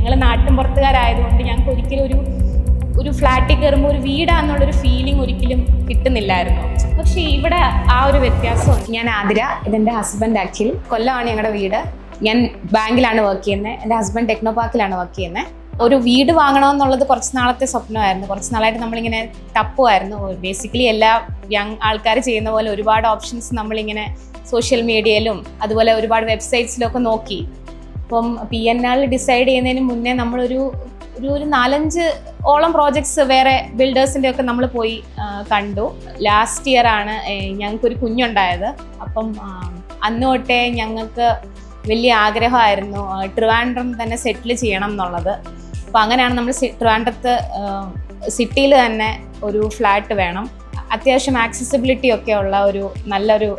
ഞങ്ങൾ നാട്ടിൻ പുറത്തുകാരായതുകൊണ്ട് ഞങ്ങൾക്ക് ഒരിക്കലും ഒരു ഫ്ലാറ്റിൽ കയറുമ്പോൾ ഒരു വീടാന്നുള്ളൊരു ഫീലിംഗ് ഒരിക്കലും കിട്ടുന്നില്ലായിരുന്നു. പക്ഷേ ഇവിടെ ആ ഒരു വ്യത്യാസമുണ്ട്. ഞാൻ ആതിര, ഇതെൻ്റെ ഹസ്ബൻഡ്. ആക്ച്വലി കൊല്ലമാണ് ഞങ്ങളുടെ വീട്. ഞാൻ ബാങ്കിലാണ് വർക്ക് ചെയ്യുന്നത്. എൻ്റെ ഹസ്ബൻഡ് ടെക്നോ പാർക്കിലാണ് വർക്ക് ചെയ്യുന്നത്. ഒരു വീട് വാങ്ങണമെന്നുള്ളത് കുറച്ച് നാളത്തെ സ്വപ്നമായിരുന്നു. കുറച്ച് നാളായിട്ട് നമ്മളിങ്ങനെ തപ്പുമായിരുന്നു. ബേസിക്കലി എല്ലാ യങ് ആൾക്കാർ ചെയ്യുന്ന പോലെ ഒരുപാട് ഓപ്ഷൻസ് നമ്മളിങ്ങനെ സോഷ്യൽ മീഡിയയിലും അതുപോലെ ഒരുപാട് വെബ്സൈറ്റ്സിലൊക്കെ നോക്കി. അപ്പം PNR ഡിസൈഡ് ചെയ്യുന്നതിന് മുന്നേ നമ്മളൊരു 4-5 ഓളം പ്രോജക്ട്സ് വേറെ ബിൽഡേഴ്സിൻ്റെ ഒക്കെ നമ്മൾ പോയി കണ്ടു. ലാസ്റ്റ് ഇയർ ആണ് ഞങ്ങൾക്കൊരു കുഞ്ഞുണ്ടായത്. അപ്പം അന്ന് തൊട്ടേ ഞങ്ങൾക്ക് വലിയ ആഗ്രഹമായിരുന്നു ട്രിവാൻഡ്രം തന്നെ സെറ്റിൽ ചെയ്യണം എന്നുള്ളത്. അപ്പോൾ അങ്ങനെയാണ് നമ്മൾ ട്രിവാൻഡ്രത്ത് സിറ്റിയിൽ തന്നെ ഒരു ഫ്ലാറ്റ് വേണം, അത്യാവശ്യം ആക്സസിബിലിറ്റി ഒക്കെ ഉള്ള ഒരു നല്ലൊരു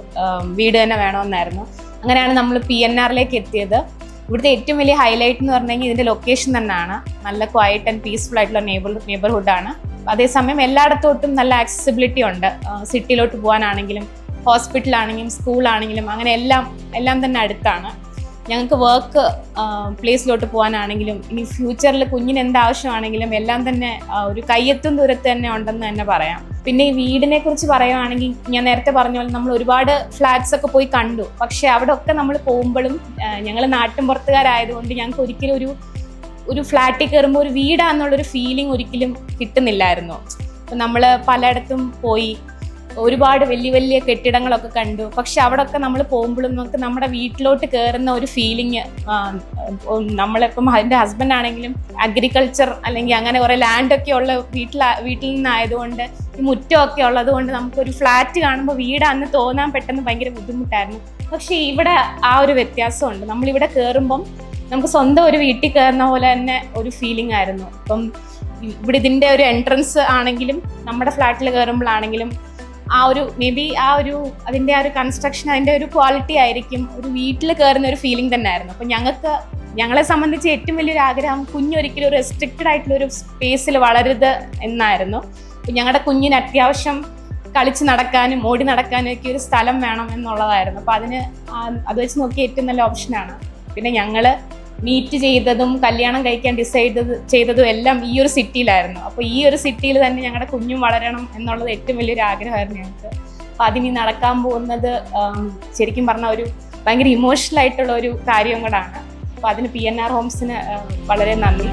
വീട് തന്നെ വേണമെന്നായിരുന്നു. അങ്ങനെയാണ് നമ്മൾ PNRലേക്ക് എത്തിയത്. ഇവിടുത്തെ ഏറ്റവും വലിയ ഹൈലൈറ്റ് എന്ന് പറഞ്ഞു കഴിഞ്ഞാൽ ഇതിൻ്റെ ലൊക്കേഷൻ തന്നെയാണ്. നല്ല ക്വയറ്റ് ആൻഡ് പീസ്ഫുൾ ആയിട്ടുള്ള നെയ്ബർഹുഡാണ്. അതേസമയം എല്ലായിടത്തോട്ടും നല്ല ആക്സസിബിലിറ്റി ഉണ്ട്. സിറ്റിയിലോട്ട് പോകാനാണെങ്കിലും ഹോസ്പിറ്റലാണെങ്കിലും സ്കൂളാണെങ്കിലും അങ്ങനെ എല്ലാം തന്നെ അടുത്താണ്. ഞങ്ങൾക്ക് വർക്ക് പ്ലേസിലോട്ട് പോകാനാണെങ്കിലും ഇനി ഫ്യൂച്ചറിൽ കുഞ്ഞിന് എന്താവശ്യമാണെങ്കിലും എല്ലാം തന്നെ ഒരു കയ്യെത്തും ദൂരത്ത് തന്നെ ഉണ്ടെന്ന് തന്നെ പറയാം. പിന്നെ ഈ വീടിനെ കുറിച്ച് പറയുകയാണെങ്കിൽ ഞാൻ നേരത്തെ പറഞ്ഞ പോലെ നമ്മൾ ഒരുപാട് ഫ്ലാറ്റ്സ് ഒക്കെ പോയി കണ്ടു. പക്ഷെ അവിടെ ഒക്കെ നമ്മൾ പോകുമ്പോഴും ഞങ്ങൾ നാട്ടിൻ പുറത്തുകാരായതുകൊണ്ട് ഞങ്ങൾക്ക് ഒരിക്കലും ഒരു ഫ്ലാറ്റിൽ കയറുമ്പോൾ ഒരു വീടാന്നുള്ളൊരു ഫീലിംഗ് ഒരിക്കലും കിട്ടുന്നില്ലായിരുന്നു. അപ്പം നമ്മൾ പലയിടത്തും പോയി ഒരുപാട് വലിയ കെട്ടിടങ്ങളൊക്കെ കണ്ടു. പക്ഷെ അവിടെ ഒക്കെ നമ്മൾ പോകുമ്പോഴും നമുക്ക് നമ്മുടെ വീട്ടിലോട്ട് കയറുന്ന ഒരു ഫീലിംഗ്, നമ്മളിപ്പം എൻ്റെ ഹസ്ബൻഡ് ആണെങ്കിലും അഗ്രികൾച്ചർ അല്ലെങ്കിൽ അങ്ങനെ കുറേ ലാൻഡൊക്കെ ഉള്ള വീട്ടിൽ നിന്നായതുകൊണ്ട് ഈ മുറ്റമൊക്കെ ഉള്ളത് കൊണ്ട് നമുക്കൊരു ഫ്ലാറ്റ് കാണുമ്പോൾ വീടാന്ന് തോന്നാൻ പെട്ടെന്ന് ഭയങ്കര ബുദ്ധിമുട്ടായിരുന്നു. പക്ഷേ ഇവിടെ ആ ഒരു വ്യത്യാസമുണ്ട്. നമ്മളിവിടെ കയറുമ്പം നമുക്ക് സ്വന്തം ഒരു വീട്ടിൽ കയറുന്ന പോലെ തന്നെ ഒരു ഫീലിംഗ് ആയിരുന്നു. അപ്പം ഇവിടെ ഇതിൻ്റെ ഒരു എൻട്രൻസ് ആണെങ്കിലും നമ്മുടെ ഫ്ലാറ്റിൽ കയറുമ്പോഴാണെങ്കിലും അതിൻ്റെ ആ ഒരു കൺസ്ട്രക്ഷൻ, അതിൻ്റെ ഒരു ക്വാളിറ്റി ആയിരിക്കും ഒരു വീട്ടിൽ കയറുന്ന ഒരു ഫീലിംഗ് തന്നെ ആയിരുന്നു. അപ്പം ഞങ്ങളെ സംബന്ധിച്ച് ഏറ്റവും വലിയൊരു ആഗ്രഹം കുഞ്ഞൊരിക്കലും ഒരു റെസ്ട്രിക്റ്റഡ് ആയിട്ടുള്ള ഒരു സ്പേസിൽ വളരരുത് എന്നായിരുന്നു. അപ്പം ഞങ്ങളുടെ കുഞ്ഞിന് അത്യാവശ്യം കളിച്ച് നടക്കാനും ഓടി നടക്കാനും ഒക്കെ ഒരു സ്ഥലം വേണം എന്നുള്ളതായിരുന്നു. അപ്പം അത് വെച്ച് നോക്കിയ ഏറ്റവും നല്ല ഓപ്ഷനാണ്. പിന്നെ ഞങ്ങൾ മീറ്റ് ചെയ്തതും കല്യാണം കഴിക്കാൻ ഡിസൈഡ് ചെയ്തതും എല്ലാം ഈ ഒരു സിറ്റിയിലായിരുന്നു. അപ്പോൾ ഈ ഒരു സിറ്റിയിൽ തന്നെ ഞങ്ങളുടെ കുഞ്ഞും വളരണം എന്നുള്ളത് ഏറ്റവും വലിയൊരു ആഗ്രഹമായിരുന്നു ഞങ്ങൾക്ക്. അപ്പോൾ അതിനി നടക്കാൻ പോകുന്നത് ശരിക്കും പറഞ്ഞാൽ ഒരു ഭയങ്കര ഇമോഷണൽ ആയിട്ടുള്ള ഒരു കാര്യം കൂടാണ്. അപ്പോൾ അതിന് PNR ഹോംസിന് വളരെ നന്ദി.